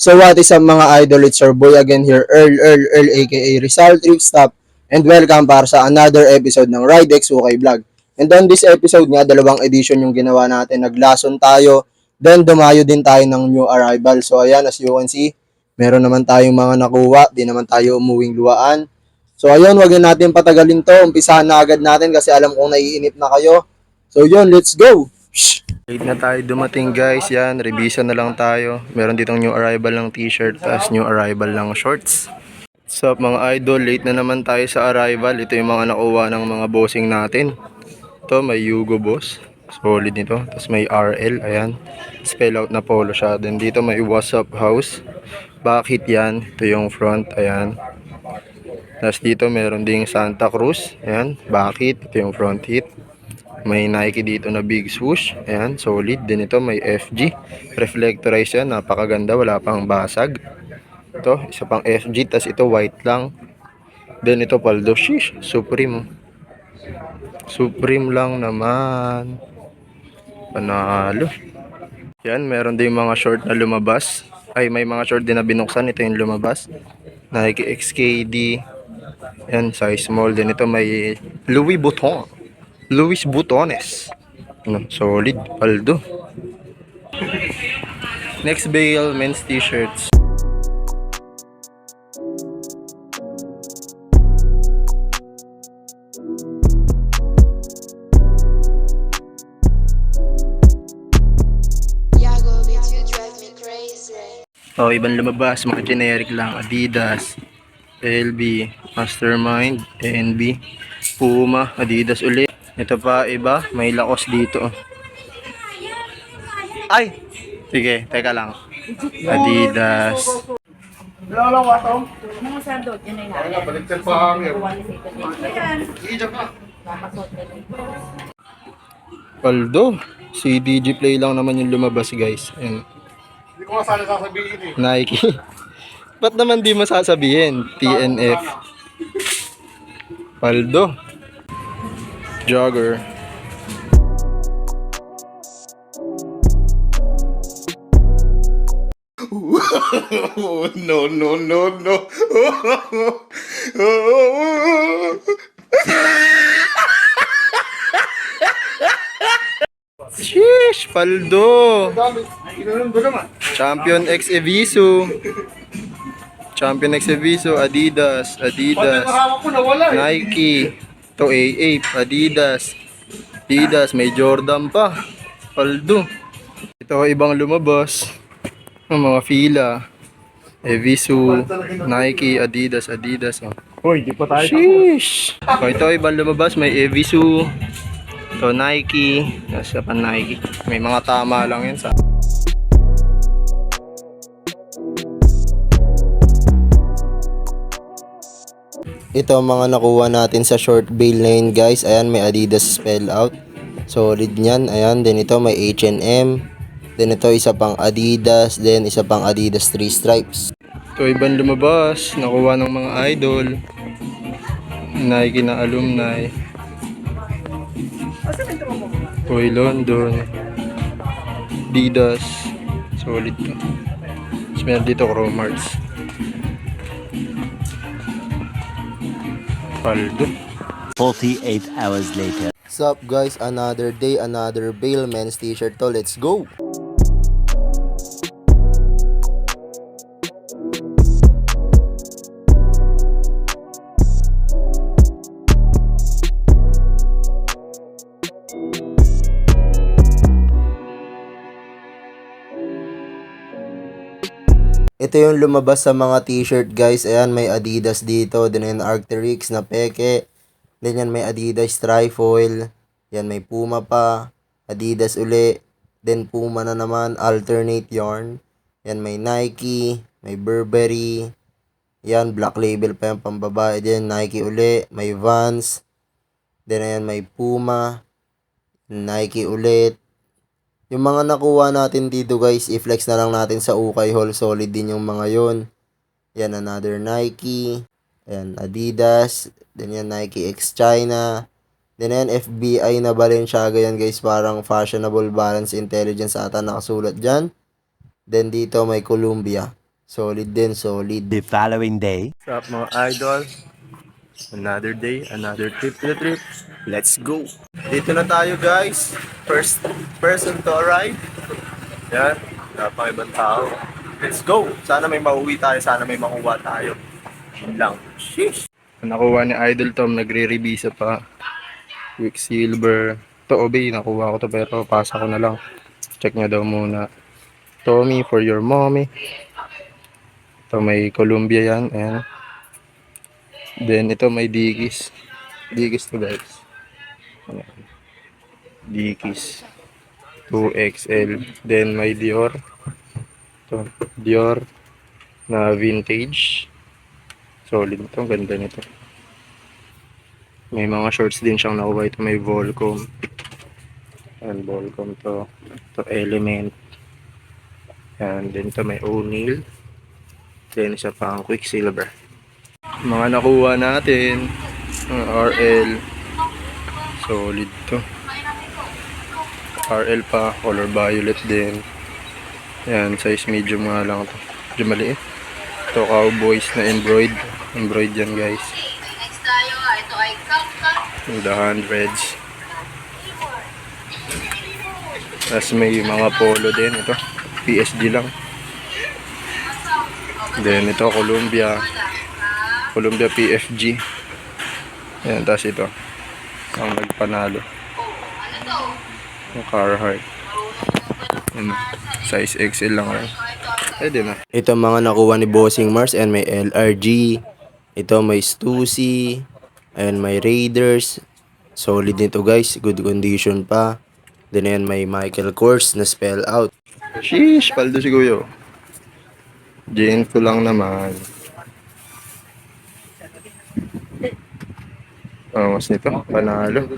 So what is up mga idol, it's your boy again here, Earl aka Rizal Trip Stop, and welcome para sa another episode ng Ridex UK Vlog. And on this episode nga, dalawang edition yung ginawa natin, naglason tayo, then dumayo din tayo ng new arrival. So ayan, as you can see, meron naman tayong mga nakuha, di naman tayo umuwing luwaan. So ayun, wag na natin patagalin to, umpisahan na agad natin kasi alam kong naiinip na kayo. So yun, let's go! Shh! Late na tayo dumating guys, yan, revision na lang tayo. Meron ditong new arrival ng t-shirt, tapos new arrival ng shorts. What's up mga idol, late na naman tayo sa arrival. Ito yung mga nakuha ng mga bossing natin. Ito, may Yugo boss, solid nito. Tapos may RL, ayan, spell out na polo siya. Then dito may What's Up House, back hit yan. Ito yung front, ayan. Tapos dito meron ding Santa Cruz, ayan, back hit. Ito yung front hit. May Nike dito na big swoosh. Ayan, solid. Din ito may FG. Reflectorize yan. Napakaganda. Wala pang basag. Ito, isa pang FG. Tas ito white lang. Then ito paldo. Sheesh. Supreme. Supreme lang naman. Panalo. Yan, meron din mga short na lumabas. Ay, may mga short din na binuksan. Ito yung lumabas. Nike XKD. Yan, size small. Din ito may Louis Vuitton. Luis Butones. Solid, paldo. Next bale, men's t-shirts. Oh, ibang lumabas, mga generic lang. Adidas, LB, Mastermind, NB, Puma, Adidas ulit. Ito pa iba, may lakos dito. Ay! Sige, teka lang. Adidas. Mga sandot, yun ay nga. Baliktad pa hangin. Paldo. CDG Play lang naman yung lumabas guys. Ayan. Hindi ko nga sana sasabihin eh. Nike. Ba't naman di masasabihin? TNF. Paldo. Jogger. No, no, no, no. Sheesh, paldo. Ginanong doon naman. Champion X Evisu. Champion X Evisu, Adidas, Adidas. Hawak ko nawala eh. Nike. Ito AA, Adidas. Adidas, may Jordan pa. Paldo. Ito ibang lumabas. Ang mga fila. Evisu, Nike, Adidas, Adidas. Oh. Hoy, di pa tayo. Sheesh. Oh, ito ibang lumabas, may Evisu. Ito Nike. Nasa pa Nike. May mga tama lang yan sa. Ito ang mga nakuha natin sa short bale na yun guys. Ayan, may Adidas spell out. Solid nyan. Ayan, then ito may H&M. Then ito isa pang Adidas. Then isa pang Adidas 3 stripes. Ito ibang lumabas. Nakuha ng mga idol. Nike na alumni. Toy London. Adidas. Solid to. Tapos meron dito Cromarts. Paldo. 48 hours later. What's up guys, another day, another bale men's t-shirt to, let's go! Ito yung lumabas sa mga t-shirt guys. Ayan, may Adidas dito. Then yung Arc'teryx na peke. Then yan may Adidas Trifoil. Yan may Puma pa. Adidas uli. Then Puma na naman. Alternate yarn. Yan may Nike. May Burberry. Yan, black label pa yung pambabae. Then Nike uli. May Vans. Then ayan may Puma. Nike ulit. Yung mga nakuha natin dito guys, i-flex na lang natin sa Ukay Haul. Solid din yung mga yon. Yan, another Nike. Ayan, Adidas. Then yan, Nike X China. Then yan, FBI na Balenciaga yan guys. Parang fashionable balance intelligence ata nakasulat dyan. Then dito may Columbia. Solid din, solid. The following day. What's up mga idol? Another day, another trip to the trip. Let's go! Dito na tayo guys. First person to arrive. Yan, napakibang tao. Let's go! Sana may mauwi tayo, sana may makuha tayo. Yun lang. Sheesh! Nakuha ni Idol Tom, nagre-revisa pa. Quicksilver. Ito, Obi, nakuha ko to pero pasa ko na lang. Check nyo daw muna. Tommy, for your mommy. Ito may Columbia yan. Ayan. Then ito may Dickies. Dickies to guys. Ayan. Dickies 2XL. Then may Dior. Ito, Dior na vintage. Solid ito. Ganda nito. May mga shorts din siyang nakuha. Ito may Volcom. Ayan, Volcom to. Ito Element. Ayan. Then ito may O'Neal. Then isa pa ang Quicksilver. Mga nakuha natin, RL, solid to. RL pa, color violet din. Yan, size medium nga lang to. Medyo maliit. Ito Cowboys na embroid yan guys. Next tayo, ito ay Kaka. The hundreds. Tapos may mga polo din, ito PSG lang. Then ito Columbia PFG. Ayan, tapos ito ang nagpanalo, yung Carhartt. Ayan, size XL lang rin. Pwede na. Ito mga nakuha ni Bossing Mars and may LRG. Ito may Stussy. And may Raiders. Solid nito guys. Good condition pa. Then ayan may Michael Kors na spell out. Sheesh, paldo si Kuyo. Jane ko lang naman. Mas nito, panalo.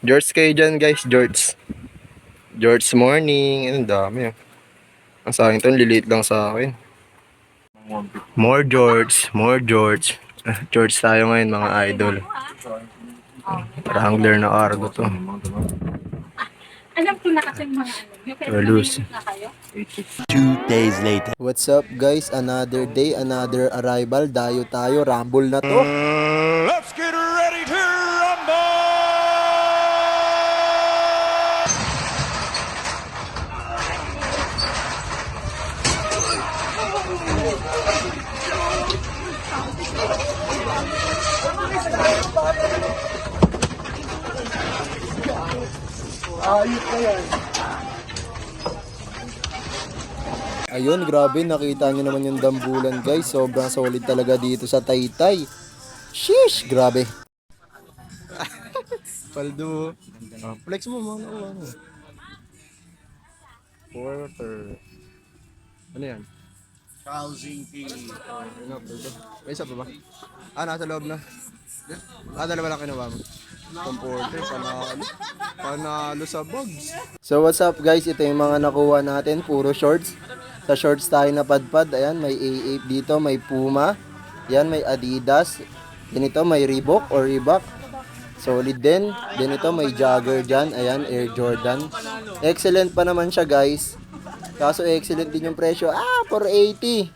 George kayo dyan guys, George. George morning. Ang dami oh. Ang sa akin to, liliit lang sa akin. More George. George tayo ngayon mga idol. Wrangler na cargo to. Alam ko na kasi mga Loose. na kayo. 2 days later. What's up guys? Another day, another arrival. Dayo tayo, rumble na to. Let's get ready to rumble! Ayun, grabe, nakita nyo naman yung dambulan guys. Sobrang solid talaga dito sa Taytay. Sheesh, grabe. Paldo. Flex mo mga nakuha mo. Quarter. Ano yan? May isa pa ba? Nasa loob na. Dalawa lang kinuha mo. Comporter, panalo. Panalo sa bags. So what's up guys? Ito yung mga nakuha natin. Puro shorts. Sa shorts tayo napadpad. Ayan, may A8 dito. May Puma. Yan, may Adidas. Then ito may Reebok or Reebok. Solid din. Then ito may Jagger dyan. Ayan, Air Jordan. Excellent pa naman siya guys. Kaso excellent din yung presyo. 480.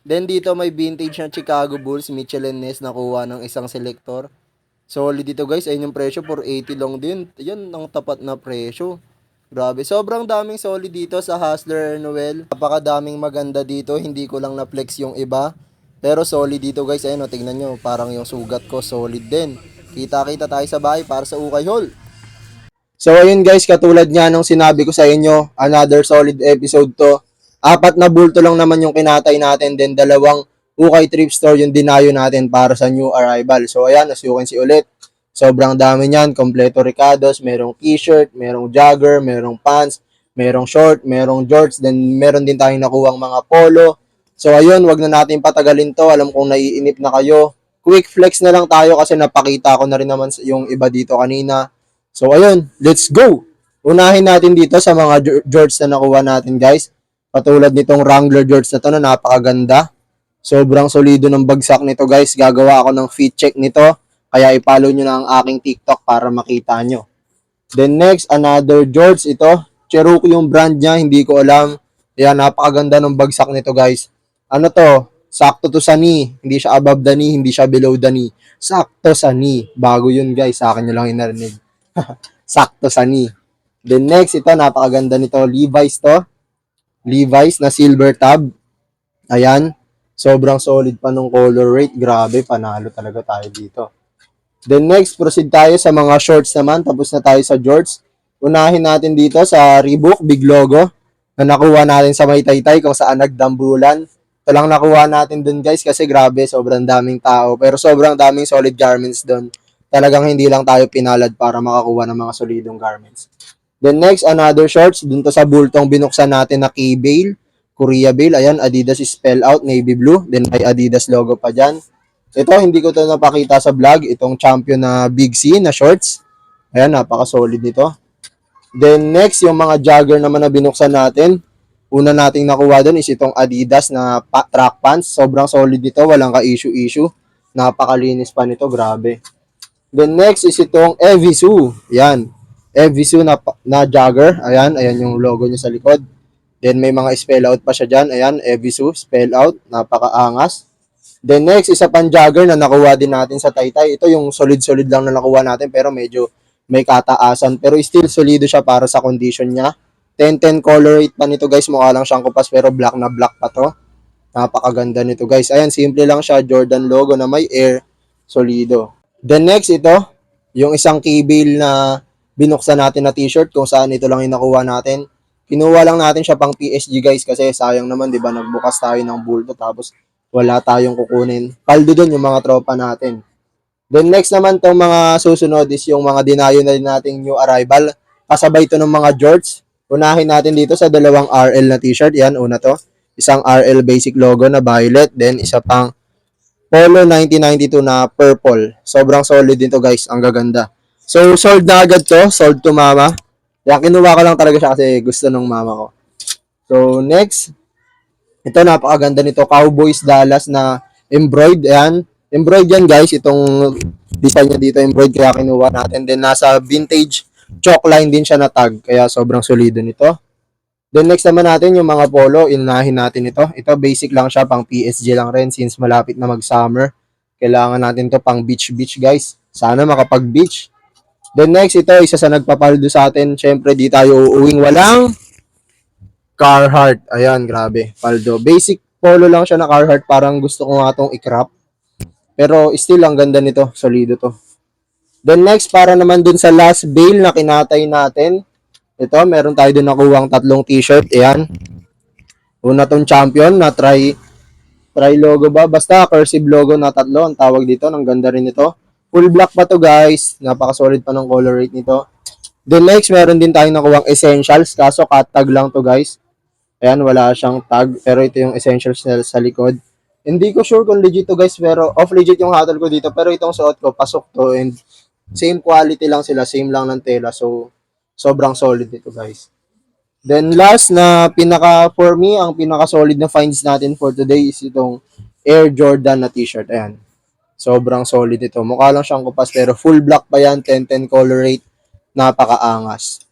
Then dito may vintage na Chicago Bulls. Mitchell & Ness nakuha ng isang selector. Solid dito guys. Ayun yung presyo. 480 lang din. Yan ang tapat na presyo. Grabe. Sobrang daming solid dito sa Hustler Noel. Napakadaming maganda dito. Hindi ko lang na-flex yung iba. Pero solid dito guys. Ayun o, tingnan nyo. Parang yung sugat ko solid din. Kita-kita tayo sa bahay para sa Ukay Hall. So ayun guys, katulad nga nung sinabi ko sa inyo, another solid episode to. 4 na bulto lang naman yung kinatay natin, then 2 Ukay Thrift Store yung dinayo natin para sa new arrival. So ayan, as you can see ulit, sobrang dami niyan, kompleto Ricardos, merong t-shirt, merong jogger, merong pants, merong short, merong jorts, then meron din tayong nakuhang mga polo. So ayun, wag na natin patagalin to, alam kong naiinip na kayo. Quick flex na lang tayo kasi napakita ko na rin naman yung iba dito kanina. So ayun, let's go! Unahin natin dito sa mga jorts na nakuha natin guys. Katulad nitong Wrangler jorts na to na napakaganda. Sobrang solido ng bagsak nito guys. Gagawa ako ng fit check nito. Kaya i-follow nyo na ang aking TikTok para makita nyo. Then next, another jorts ito. Cherokee yung brand niya, hindi ko alam. Ayan, napakaganda ng bagsak nito guys. Ano to? Sakto to sa knee. Hindi siya above the knee, hindi siya below the knee. Sakto sa knee. Bago yun guys, sa akin nyo lang inarinig. Sakto sa knee. Then next, ito, napakaganda nito. Levi's to. Levi's na silver tab. Ayan. Sobrang solid pa nung color rate. Grabe, panalo talaga tayo dito. Then next, proceed tayo sa mga shorts naman. Tapos na tayo sa shorts. Unahin natin dito sa Reebok, big logo, na nakuha natin sa may taytay kung saan nagdambulan. Ito lang nakuha natin dun guys kasi grabe, sobrang daming tao. Pero sobrang daming solid garments dun. Talagang hindi lang tayo pinalad para makakuha ng mga solidong garments. Then next, another shorts. Dun to sa bultong binuksan natin na K-Bale. Korea Bale, ayan, Adidas spell out, navy blue, then may Adidas logo pa dyan. Ito, hindi ko to napakita sa vlog, itong champion na Big C na shorts. Ayan, napaka-solid nito. Then next, yung mga jogger naman na binuksan natin. Una nating nakuha doon is itong Adidas na track pants. Sobrang solid nito, walang ka-issue-issue. Napakalinis pa nito, grabe. Then next is itong Evisu. Ayan, Evisu na jogger. Ayan yung logo niya sa likod. Then may mga spell out pa siya dyan. Ayan, Evisu, spell out. Napakaangas. Then next, isa pang jogger na nakuha din natin sa Taytay. Ito yung solid-solid lang na nakuha natin pero medyo may kataasan. Pero still solido siya para sa condition niya. 10-10 color rate pa nito guys. Mukha lang siyang kupas pero black na black pa to. Napakaganda nito guys. Ayan, simple lang siya. Jordan logo na may air. Solido. Then next, ito. Yung isang K-Bale na binuksan natin na t-shirt kung saan ito lang yung nakuha natin. Kinuha lang natin siya pang PSG guys kasi sayang naman 'di ba nagbukas tayo ng bulto tapos wala tayong kukunin. Paldo doon yung mga tropa natin. Then next naman tong mga susunod is yung mga dinayo na din nating new arrival. Kasabay ito ng mga jorts. Unahin natin dito sa dalawang RL na t-shirt. Yan, una to. Isang RL basic logo na violet. Then isa pang Polo 1992 na purple. Sobrang solid din to guys. Ang gaganda. So sold na agad to. Sold to mama. Kaya kinuha ko lang talaga siya kasi gusto ng mama ko. So, next. Ito, napakaganda nito. Cowboys Dallas na embroid. Ayan. Embroid yan, guys. Itong design niya dito, embroid. Kaya kinuha natin. Then, nasa vintage chalk line din siya na tag. Kaya sobrang solido nito. Then, next naman natin yung mga polo. Inahin natin ito. Ito, basic lang siya. Pang PSG lang rin since malapit na mag-summer. Kailangan natin to pang beach, guys. Sana makapag-beach. Then next, ito, isa sa nagpapaldo sa atin. Siyempre, di tayo uuwing walang Carhartt. Ayan, grabe. Paldo. Basic polo lang siya na Carhartt. Parang gusto ko nga itong i-crop. Pero still, ang ganda nito. Solido to. Then next, para naman dun sa last bale na kinatay natin. Ito, meron tayo dun nakuwang tatlong t-shirt. Ayan. Una tong champion na try logo ba? Basta cursive logo na tatlo. Ang tawag dito. Ang ganda rin ito. Full black pa to guys. Napaka-solid pa ng color rate nito. Then next, meron din tayong nakuwang essentials. Kaso cut tag lang to guys. Ayan, wala siyang tag. Pero ito yung essentials sa likod. Hindi ko sure kung legit to guys. Pero off legit yung hatol ko dito. Pero itong suot ko, pasok to. And same quality lang sila. Same lang ng tela. So, sobrang solid nito guys. Then last na for me, ang pinaka-solid na finds natin for today is itong Air Jordan na t-shirt. Ayan. Sobrang solid ito. Mukha lang siyang kupas pero full black pa yan. 10-10 color rate. Napakaangas.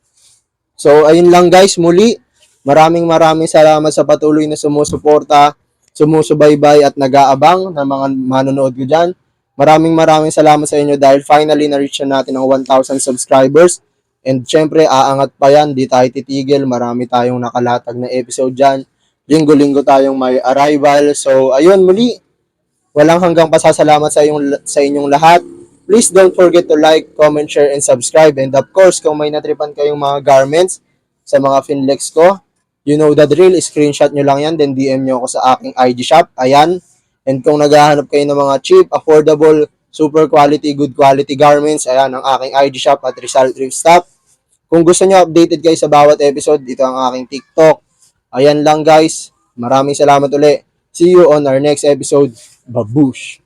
So, ayun lang guys. Muli, maraming salamat sa patuloy na sumusuporta, sumusubaybay at nag-aabang na mga manonood ko dyan. Maraming salamat sa inyo dahil finally na-reach na natin ang 1,000 subscribers. And syempre, aangat pa yan. Di tayo titigil. Marami tayong nakalatag na episode dyan. Linggo-linggo tayong may arrival. So, ayun, muli. Walang hanggang pasasalamat sa inyong lahat. Please don't forget to like, comment, share, and subscribe. And of course, kung may natripan kayong mga garments sa mga Finlex ko, you know the drill. Screenshot nyo lang yan, then DM nyo ako sa aking IG shop. Ayan. And kung naghahanap kayo ng mga cheap, affordable, super quality, good quality garments, ayan ang aking IG shop at Rizal Thrift Stop. Kung gusto nyo updated kayo sa bawat episode, dito ang aking TikTok. Ayan lang guys. Maraming salamat uli. See you on our next episode. Babush!